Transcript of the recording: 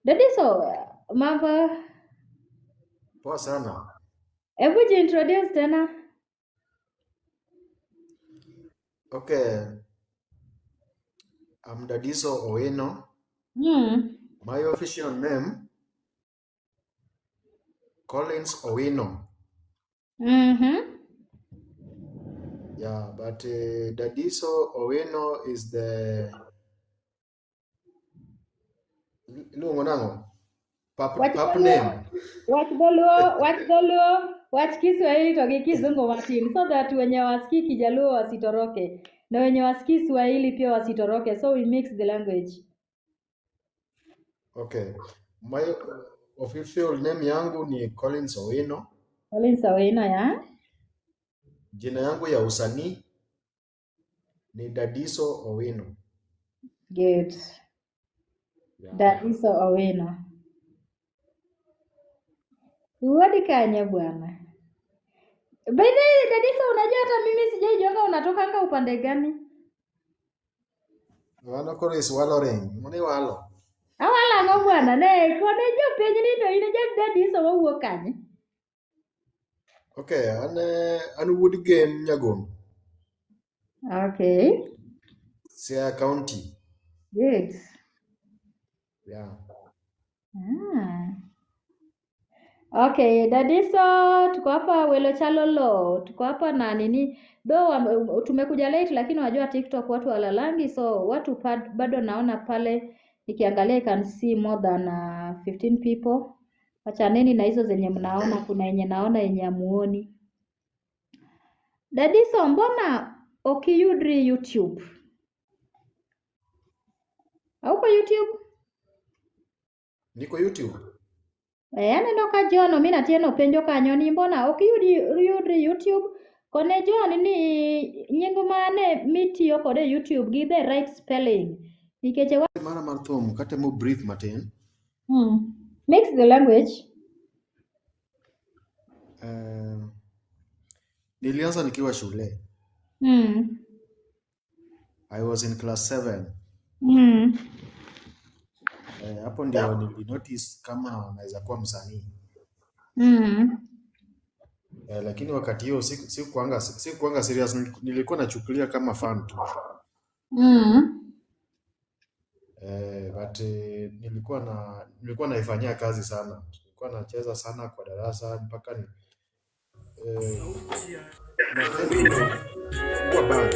Dadiso, mambo, Poa sana. hebu jiintroduce tena. Okay, I'm Dadiso Owino. Hmm. My official name, Collins Owino. Mm-hmm. Yeah, but Dadiso Owino is the iluongo nang'o? Pap name. Wach Kiswahili to gi Kizungu matin so that wenye wasikii Kijaluo wasitoroke na wenye wasikii Swahili pia wasitoroke, so we mix the language. Okay, my official name yangu ni Collins Owino. Collins Owino, ya? Jina yangu ya usanii ni Dadiso Owino. Good. Yeah. Dadiso Owino. Uwadi kanye bwana. By the way, Dadiso, unajua hata mimi sijaijonga unatokanga upande gani? Wano koro iswaloreng. Muni walo. Awala ngo bwana, ne kode jo penj ni to ine jab Dadiso wawuok kanye? Okay, an wuod Gen Nyagondo. Okay. Siaya County. Good. Yeah. Okay, Dadiso, tuko hapa Welo Chalolo, tuko hapa na nini, though tumekuja late lakini wajua TikTok watu walalangi, so watu bado naona pale nikiangalia I can see more than 15 people. Wachaneni na hizo zenye mnaona, kuna yenye naona yenye amuoni. Dadiso, mbona ukiyudri YouTube? Hauko YouTube? Niko YouTube. Aneno ka John mi natieno penjo kanyo ni mbona ok yudri YouTube kone John ni nying mane mitiyo kode YouTube gi the right spelling nikech Mara mar thum kata mo brief matin. Mix the language. Nilianza nikiwa shule. I was in class 7. Hapo ndio nilinotice kama naweza kuwa msanii. Lakini wakati hiyo sikuanga serious, nilikuwa nachukulia kama fun tu. But nilikuwa naifanyia kazi sana. Nilikuwa nacheza sana kwa darasa mpaka kwa band.